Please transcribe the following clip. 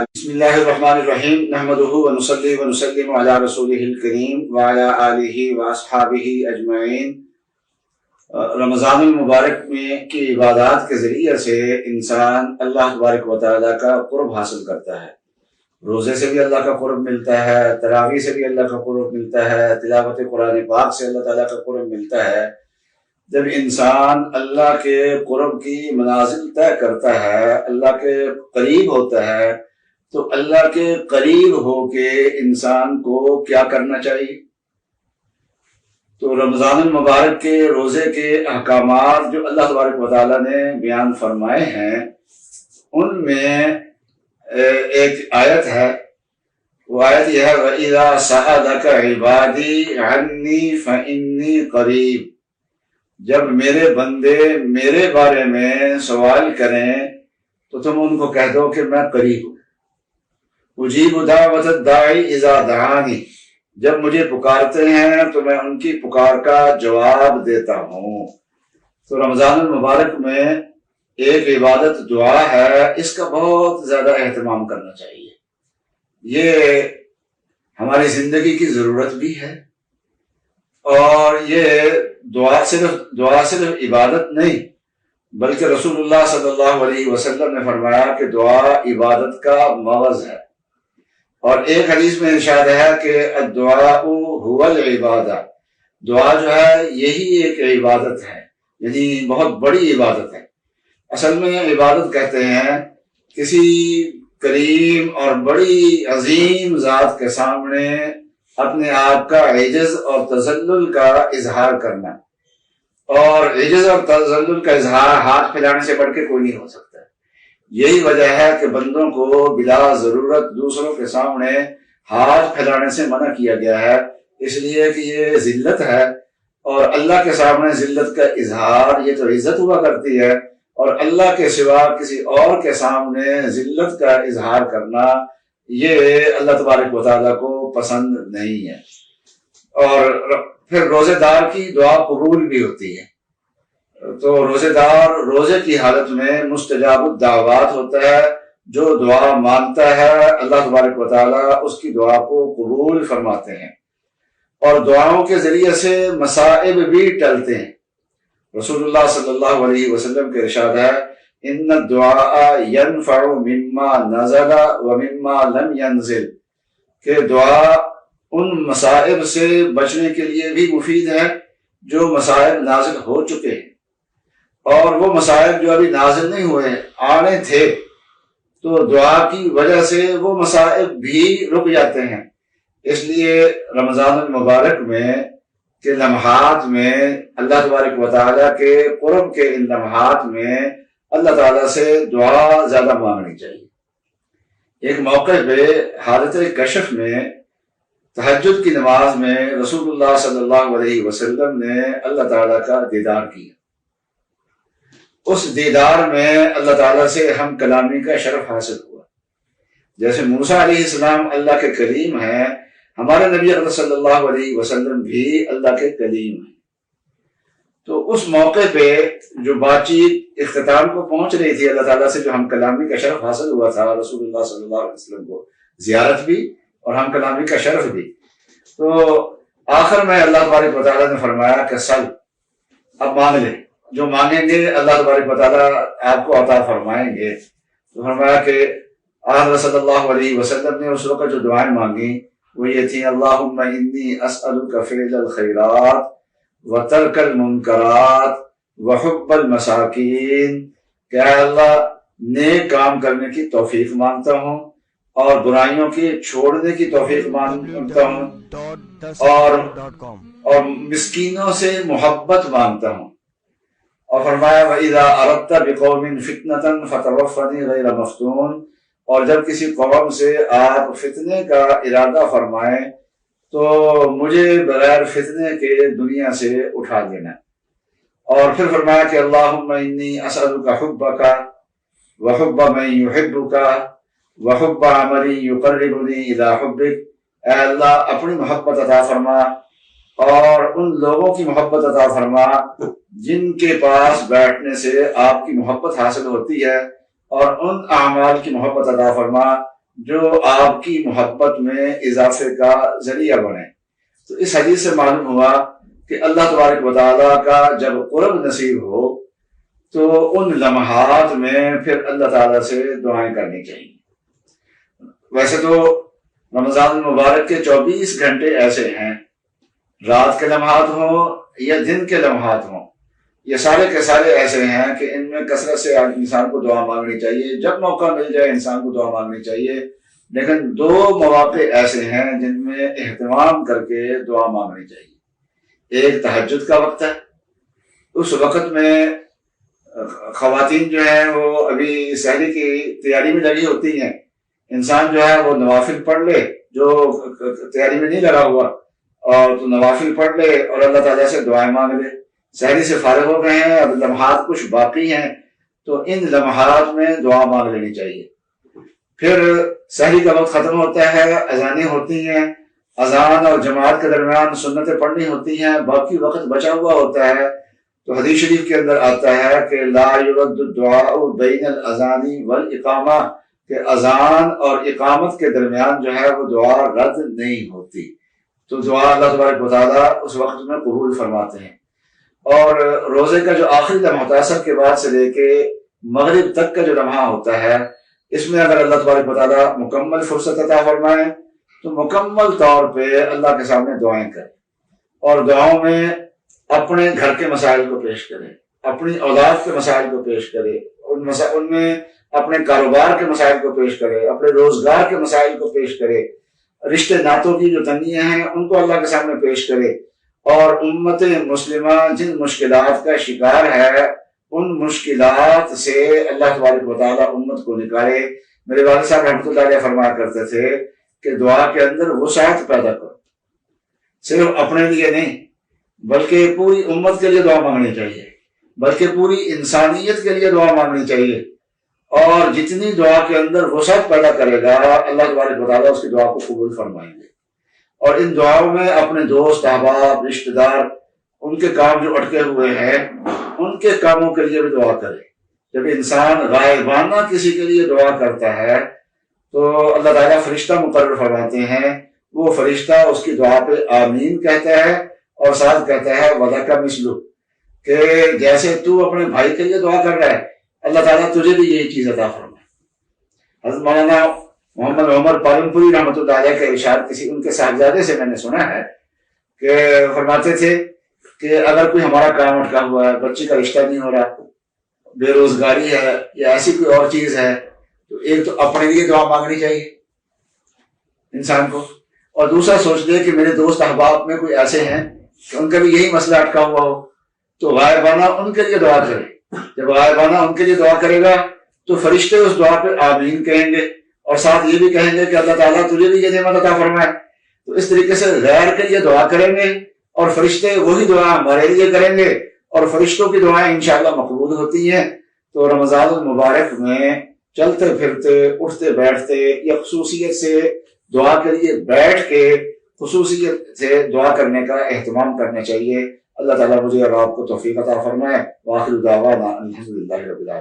بسم اللہ الرحمن الرحیم نحمدہ ونصلی ونسلم علی رسولہ الکریم وعلی آلہ واصحابہ اجمعین۔ رمضان المبارک میں کی عبادات کے ذریعے سے انسان اللہ تبارک و تعالیٰ کا قرب حاصل کرتا ہے۔ روزے سے بھی اللہ کا قرب ملتا ہے، تراویح سے بھی اللہ کا قرب ملتا ہے، تلاوت قرآن پاک سے اللہ تعالیٰ کا قرب ملتا ہے۔ جب انسان اللہ کے قرب کی منازل طے کرتا ہے، اللہ کے قریب ہوتا ہے، تو اللہ کے قریب ہو کے انسان کو کیا کرنا چاہیے؟ تو رمضان المبارک کے روزے کے احکامات جو اللہ تبارک و تعالیٰ نے بیان فرمائے ہیں، ان میں ایک آیت ہے، وہ آیت یہ ہے وَإِذَا سَأَلَكَ عِبَادِي عَنِّي فَإِنِّي قَرِيب۔ جب میرے بندے میرے بارے میں سوال کریں تو تم ان کو کہہ دو کہ میں قریب ہوں۔ اجیب دعوت الداعی اذا دعانی، جب مجھے پکارتے ہیں تو میں ان کی پکار کا جواب دیتا ہوں۔ تو رمضان المبارک میں ایک عبادت دعا ہے، اس کا بہت زیادہ اہتمام کرنا چاہیے۔ یہ ہماری زندگی کی ضرورت بھی ہے، اور یہ دعا صرف عبادت نہیں بلکہ رسول اللہ صلی اللہ علیہ وسلم نے فرمایا کہ دعا عبادت کا مغز ہے۔ اور ایک حدیث میں ارشاد ہے کہ الدعاء هو العبادہ، دعا جو ہے یہی ایک عبادت ہے، یعنی بہت بڑی عبادت ہے۔ اصل میں عبادت کہتے ہیں کسی کریم اور بڑی عظیم ذات کے سامنے اپنے آپ کا عجز اور تذلل کا اظہار کرنا، اور عجز اور تذلل کا اظہار ہاتھ پھیلانے سے بڑھ کے کوئی نہیں ہو سکتا۔ یہی وجہ ہے کہ بندوں کو بلا ضرورت دوسروں کے سامنے ہاتھ پھیلانے سے منع کیا گیا ہے، اس لیے کہ یہ ذلت ہے، اور اللہ کے سامنے ذلت کا اظہار یہ تو عزت ہوا کرتی ہے، اور اللہ کے سوا کسی اور کے سامنے ذلت کا اظہار کرنا یہ اللہ تبارک و تعالیٰ کو پسند نہیں ہے۔ اور پھر روزے دار کی دعا قبول بھی ہوتی ہے۔ تو روزے دار روزے کی حالت میں مستجاب الدعوات ہوتا ہے، جو دعا مانگتا ہے اللہ تبارک و تعالیٰ اس کی دعا کو قبول فرماتے ہیں، اور دعاؤں کے ذریعے سے مصائب بھی ٹلتے ہیں۔ رسول اللہ صلی اللہ علیہ وسلم کے ارشاد ہے ان الدعاء ينفع مما نزل ومما لم ينزل، کہ دعا ان مصائب سے بچنے کے لیے بھی مفید ہے جو مصائب نازل ہو چکے ہیں، اور وہ مصائب جو ابھی نازل نہیں ہوئے آنے تھے، تو دعا کی وجہ سے وہ مصائب بھی رک جاتے ہیں۔ اس لیے رمضان المبارک میں کے لمحات میں اللہ تبارک و تعالیٰ کے قرب کے ان لمحات میں اللہ تعالیٰ سے دعا زیادہ مانگنی چاہیے۔ ایک موقع پہ حالت کشف میں تہجد کی نماز میں رسول اللہ صلی اللہ علیہ وسلم نے اللہ تعالیٰ کا دیدار کیا۔ اس دیدار میں اللہ تعالیٰ سے ہم کلامی کا شرف حاصل ہوا۔ جیسے موسیٰ علیہ السلام اللہ کے کلیم ہیں، ہمارے نبی اکرم صلی اللہ علیہ وسلم بھی اللہ کے کلیم ہیں۔ تو اس موقع پہ جو بات چیت اختتام کو پہنچ رہی تھی، اللہ تعالیٰ سے جو ہم کلامی کا شرف حاصل ہوا تھا، رسول اللہ صلی اللہ علیہ وسلم کو زیارت بھی اور ہم کلامی کا شرف بھی، تو آخر میں اللہ تبارک و تعالیٰ نے فرمایا کہ سل، اب مانگ لیں، جو مانگیں گے اللہ تبارک و تعالیٰ آپ کو عطا فرمائیں گے۔ تو فرمایا کہ آقا صلی اللہ علیہ وسلم نے اس وقت جو دعائیں مانگی وہ یہ تھیں اللہم انی اسألک فعل الخیرات وترک المنکرات وحب المساکین، کہ اے اللہ نیک کام کرنے کی توفیق مانگتا ہوں اور برائیوں کی چھوڑنے کی توفیق مانگتا ہوں، اور مسکینوں سے محبت مانگتا ہوں۔ اور فرمایا وَإِذَا أَرَدْتَ بِقَوْمٍ فِتْنَةً فَتَوَفَّنِي غَيْرَ مَفْتُونٍ، اور جب کسی قوم سے آپ فتنے کا ارادہ فرمائیں تو مجھے بغیر فتنے کے دنیا سے اٹھا دینا۔ اور پھر فرمایا کہ اللہم انی اسألک حبک وحب من یحبک وحب عمل یقربنی الی حبک، اے اللہ اپنی محبت عطا فرما اور ان لوگوں کی محبت عطا فرما جن کے پاس بیٹھنے سے آپ کی محبت حاصل ہوتی ہے، اور ان اعمال کی محبت عطا فرما جو آپ کی محبت میں اضافے کا ذریعہ بنے۔ تو اس حدیث سے معلوم ہوا کہ اللہ تبارک و تعالیٰ کا جب قرب نصیب ہو تو ان لمحات میں پھر اللہ تعالیٰ سے دعائیں کرنی چاہیے۔ ویسے تو رمضان المبارک کے 24 گھنٹے ایسے ہیں، رات کے لمحات ہوں یا دن کے لمحات ہوں، یہ سارے کے سارے ایسے ہیں کہ ان میں کثرت سے انسان کو دعا مانگنی چاہیے، جب موقع مل جائے انسان کو دعا مانگنی چاہیے۔ لیکن 2 مواقع ایسے ہیں جن میں اہتمام کر کے دعا مانگنی چاہیے۔ ایک تہجد کا وقت ہے، اس وقت میں خواتین جو ہیں وہ ابھی سحری کی تیاری میں لگی ہوتی ہیں، انسان جو ہے وہ نوافل پڑھ لے، جو تیاری میں نہیں لگا ہوا اور تو نوافل پڑھ لے اور اللہ تعالیٰ سے دعائیں مانگ لے۔ سحری سے فارغ ہو گئے ہیں، اب لمحات کچھ باقی ہیں تو ان لمحات میں دعا مانگ لینی چاہیے۔ پھر سحری کا وقت ختم ہوتا ہے، اذانیں ہوتی ہیں، اذان اور جماعت کے درمیان سنتیں پڑھنی ہوتی ہیں، باقی وقت بچا ہوا ہوتا ہے۔ تو حدیث شریف کے اندر آتا ہے کہ لا یرد الدعاء بین الاذان والاقامہ، کہ اذان اور اقامت کے درمیان جو ہے وہ دعا رد نہیں ہوتی۔ تو دعا اللہ تبارک و تعالیٰ اس وقت میں قبول فرماتے ہیں۔ اور روزے کا جو آخری لمحہ ہوتا ہے، عصر کے بعد سے لے کے مغرب تک کا جو لمحہ ہوتا ہے، اس میں اگر اللہ تبارک و تعالیٰ مکمل فرصت عطا فرمائے تو مکمل طور پہ اللہ کے سامنے دعائیں کریں، اور دعاؤں میں اپنے گھر کے مسائل کو پیش کریں، اپنی اولاد کے مسائل کو پیش کریں، ان میں اپنے کاروبار کے مسائل کو پیش کرے، اپنے روزگار کے مسائل کو پیش کرے، رشتے ناتوں کی جو تنگیاں ہیں ان کو اللہ کے سامنے پیش کرے، اور امت مسلمہ جن مشکلات کا شکار ہے ان مشکلات سے اللہ تبارک و تعالیٰ امت کو نکالے۔ میرے والد صاحب رحمۃ اللہ علیہ فرمایا کرتے تھے کہ دعا کے اندر وسعت پیدا کرو، صرف اپنے لیے نہیں بلکہ پوری امت کے لیے دعا مانگنی چاہیے، بلکہ پوری انسانیت کے لیے دعا مانگنی چاہیے، اور جتنی دعا کے اندر وسعت پیدا کرے گا اللہ تبارک و تعالیٰ اس کی دعا کو قبول فرمائیں گے۔ اور ان دعاؤں میں اپنے دوست احباب رشتہ دار ان کے کام جو اٹکے ہوئے ہیں ان کے کاموں کے لیے بھی دعا کرے۔ جب انسان غائبانہ کسی کے لیے دعا کرتا ہے تو اللہ تعالیٰ فرشتہ مقرر فرماتے ہیں، وہ فرشتہ اس کی دعا پہ آمین کہتا ہے اور ساتھ کہتا ہے وَلَكَ مِثْلُ، کہ جیسے تو اپنے بھائی کے لیے دعا کر رہا ہے اللہ تعالیٰ تجھے بھی یہی چیز عطا فرمائے۔ حضرت مولانا محمد عمر پالنپوری رحمۃ اللہ علیہ کا ارشاد کسی ان کے صاحبزادے سے میں نے سنا ہے کہ فرماتے تھے کہ اگر کوئی ہمارا کام اٹکا ہوا ہے، بچی کا رشتہ نہیں ہو رہا، بے روزگاری ہے یا ایسی کوئی اور چیز ہے، تو ایک تو اپنے لیے دعا مانگنی چاہیے انسان کو، اور دوسرا سوچ لے کہ میرے دوست احباب میں کوئی ایسے ہیں کہ ان کا بھی یہی مسئلہ اٹکا ہوا ہو، تو غائبانہ ان کے لیے دعا کرے۔ جب غائبانہ ان کے لیے دعا کرے گا تو فرشتے اس دعا پہ آمین کہیں گے اور ساتھ یہ بھی کہیں گے کہ اللہ تعالیٰ تجھے بھی یہ نعمت عطا فرمائے۔ تو اس طریقے سے غیر کے لیے دعا کریں گے اور فرشتے وہی دعا ہمارے لیے کریں گے، اور فرشتوں کی دعائیں انشاءاللہ مقبول ہوتی ہیں۔ تو رمضان المبارک میں چلتے پھرتے اٹھتے بیٹھتے یا خصوصیت سے دعا کے لیے بیٹھ کے خصوصیت سے دعا کرنے کا اہتمام کرنا چاہیے۔ اللہ تعالیٰ مجھے اور آپ کو توفیق عطا فرمائے۔ وآخر دعوانا الحمدللہ رب العالمین۔